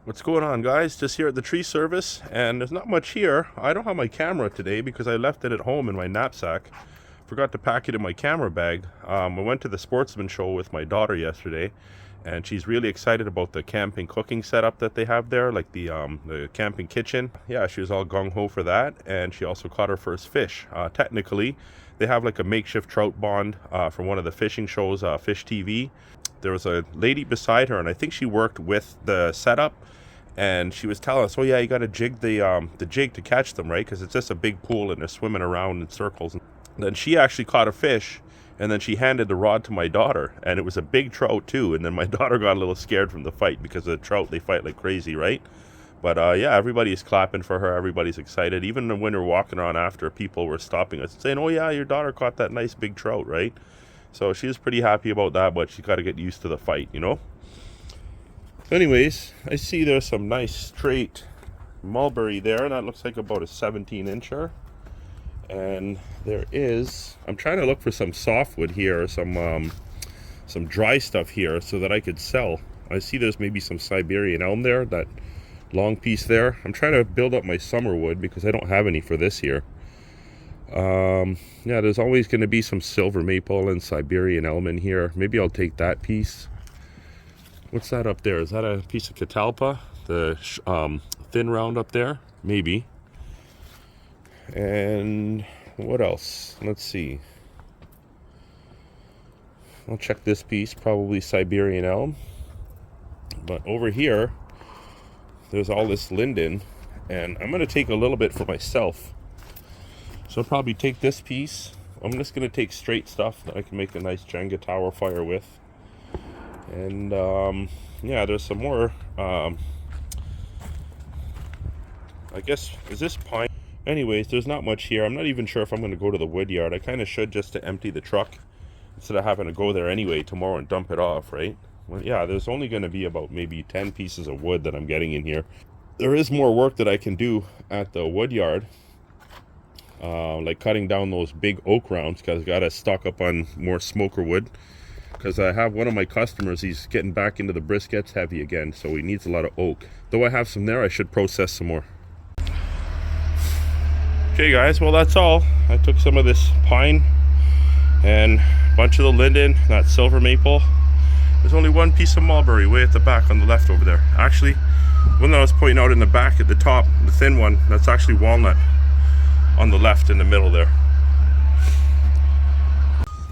What's going on, guys? Just here at the tree service, and there's not much here. I don't have my camera today because I left it at home in my knapsack. Forgot to pack it in my camera bag. I went to the Sportsman show with my daughter yesterday, and she's really excited about the camping cooking setup that they have there, like the camping kitchen. Yeah, she was all gung-ho for that, and she also caught her first fish. Technically, they have like a makeshift trout pond from one of the fishing shows, Fish TV. There was a lady beside her, and I think she worked with the setup. And she was telling us, oh yeah, you got to jig the jig to catch them, right? Because it's just a big pool and they're swimming around in circles. And then she actually caught a fish, and then she handed the rod to my daughter, and it was a big trout too. And then my daughter got a little scared from the fight because the trout, they fight like crazy, right? But yeah, everybody's clapping for her. Everybody's excited. Even when we're walking around after, people were stopping us and saying, oh yeah, your daughter caught that nice big trout, right? So she was pretty happy about that, but she got to get used to the fight, you know? Anyways, I see there's some nice straight mulberry there, and that looks like about a 17-incher. And there is, I'm trying to look for some softwood here, or some dry stuff here, so that I could sell. I see there's maybe some Siberian elm there, that long piece there. I'm trying to build up my summer wood because I don't have any for this year. Yeah, there's always going to be some silver maple and Siberian elm in here. Maybe I'll take that piece. What's that up there? Is that a piece of catalpa? The thin round up there? Maybe. And what else? Let's see. I'll check this piece. Probably Siberian elm. But over here, there's all this linden. And I'm going to take a little bit for myself. So I'll probably take this piece. I'm just going to take straight stuff that I can make a nice Jenga tower fire with. And yeah, there's some more, I guess, is this pine? Anyways, there's not much here. I'm not even sure if I'm going to go to the Woodyard. I kind of should, just to empty the truck instead of having to go there anyway tomorrow and dump it off, right? Well, yeah, there's only going to be about maybe 10 pieces of wood that I'm getting in here. There is more work that I can do at the Woodyard, like cutting down those big oak rounds, because I got to stock up on more smoker wood. Because I have one of my customers, he's getting back into the briskets heavy again, so he needs a lot of oak. Though I have some there, I should process some more. Okay guys, well that's all. I took some of this pine and a bunch of the linden, that silver maple. There's only one piece of mulberry way at the back on the left over there. Actually, one that I was pointing out in the back at the top, the thin one, that's actually walnut on the left in the middle there.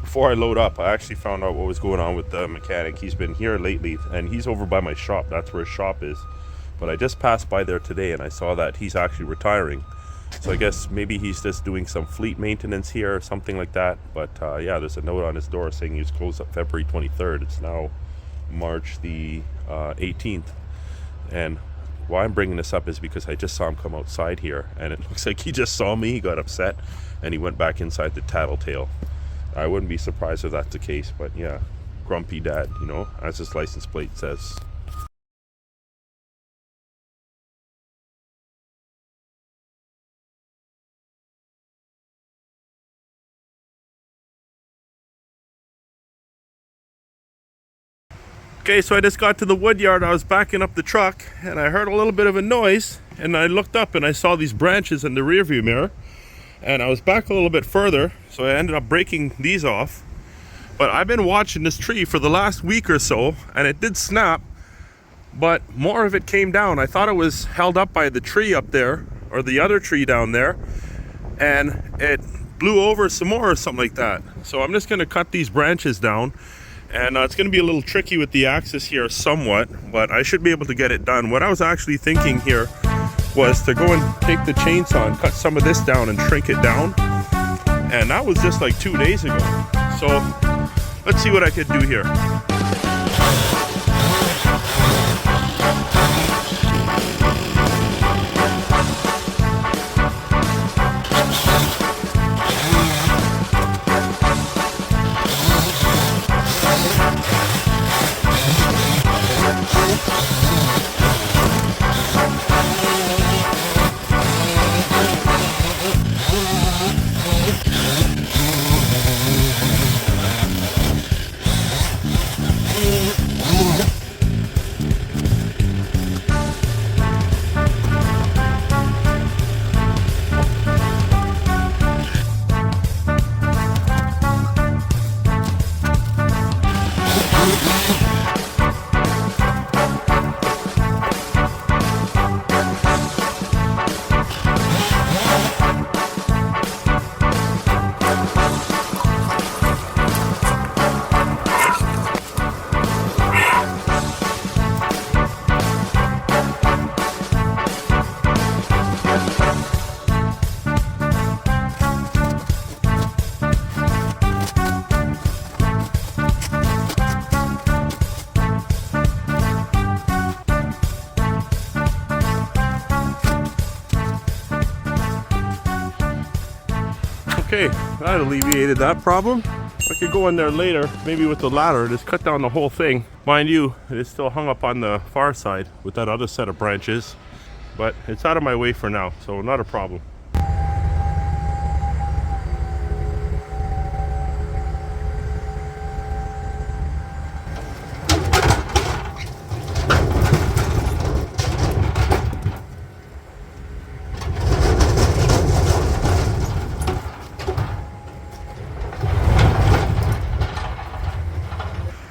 Before I load up, I actually found out what was going on with the mechanic. He's been here lately, and he's over by my shop. That's where his shop is. But I just passed by there today, and I saw that he's actually retiring. So I guess maybe he's just doing some fleet maintenance here or something like that. But yeah, there's a note on his door saying he was closed up February 23rd. It's now March the 18th. And why I'm bringing this up is because I just saw him come outside here, and it looks like he just saw me. He got upset, and he went back inside the tattletale. I wouldn't be surprised if that's the case, but yeah, grumpy dad, you know, as his license plate says. Okay, so I just got to the Woodyard. I was backing up the truck, and I heard a little bit of a noise, and I looked up and I saw these branches in the rearview mirror. And I was back a little bit further, so I ended up breaking these off. But I've been watching this tree for the last week or so, and it did snap, but more of it came down. I thought it was held up by the tree up there, or the other tree down there, and it blew over some more or something like that. So I'm just going to cut these branches down, and it's going to be a little tricky with the axis here somewhat, but I should be able to get it done. What I was actually thinking here was to go and take the chainsaw and cut some of this down and shrink it down, and that was just like 2 days ago. So let's see what I could do here. Okay, that alleviated that problem. I could go in there later, maybe with the ladder, just cut down the whole thing. Mind you, it is still hung up on the far side with that other set of branches, but it's out of my way for now, so not a problem.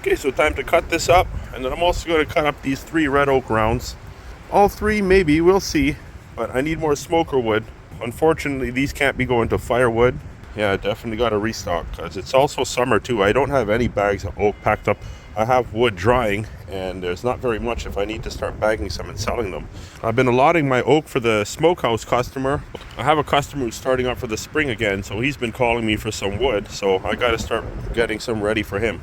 Okay, so time to cut this up, and then I'm also going to cut up these 3 red oak rounds. All 3 maybe, we'll see, but I need more smoker wood. Unfortunately, these can't be going to firewood. Yeah, I definitely got to restock because it's also summer too. I don't have any bags of oak packed up. I have wood drying, and there's not very much if I need to start bagging some and selling them. I've been allotting my oak for the smokehouse customer. I have a customer who's starting up for the spring again, so he's been calling me for some wood, so I got to start getting some ready for him.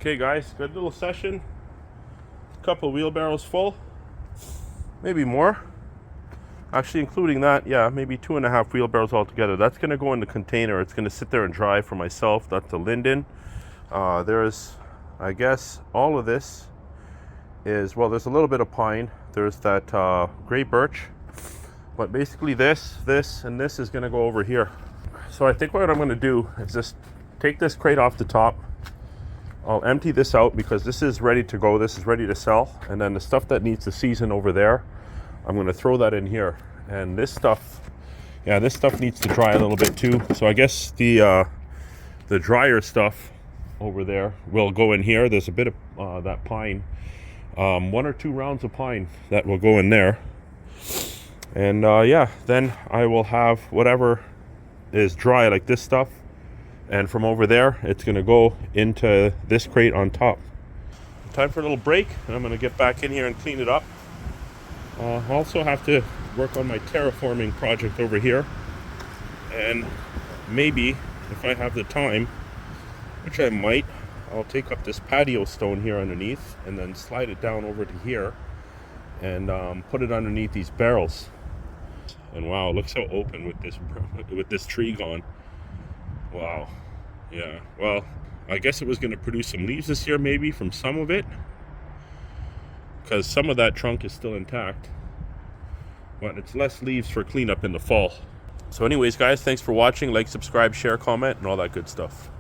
Okay guys, good little session. A couple wheelbarrows full, maybe more. Actually, including that, yeah, maybe 2.5 wheelbarrows altogether. That's gonna go in the container. It's gonna sit there and dry for myself. That's the linden. There's, I guess, all of this is, well, there's a little bit of pine. There's that gray birch. But basically this, and this is gonna go over here. So I think what I'm gonna do is just take this crate off the top. I'll empty this out because this is ready to go. This is ready to sell. And then the stuff that needs to season over there, I'm going to throw that in here. And this stuff, yeah, this stuff needs to dry a little bit too. So I guess the drier stuff over there will go in here. There's a bit of that pine, 1 or 2 rounds of pine that will go in there. And yeah, then I will have whatever is dry, like this stuff. And from over there, it's going to go into this crate on top. Time for a little break, and I'm going to get back in here and clean it up. I also have to work on my terraforming project over here. And maybe, if I have the time, which I might, I'll take up this patio stone here underneath and then slide it down over to here and put it underneath these barrels. And wow, it looks so open with this tree gone. Wow. Yeah, well, I guess it was going to produce some leaves this year, maybe, from some of it, because some of that trunk is still intact, but it's less leaves for cleanup in the fall. So anyways, guys, thanks for watching. Like, subscribe, share, comment, and all that good stuff.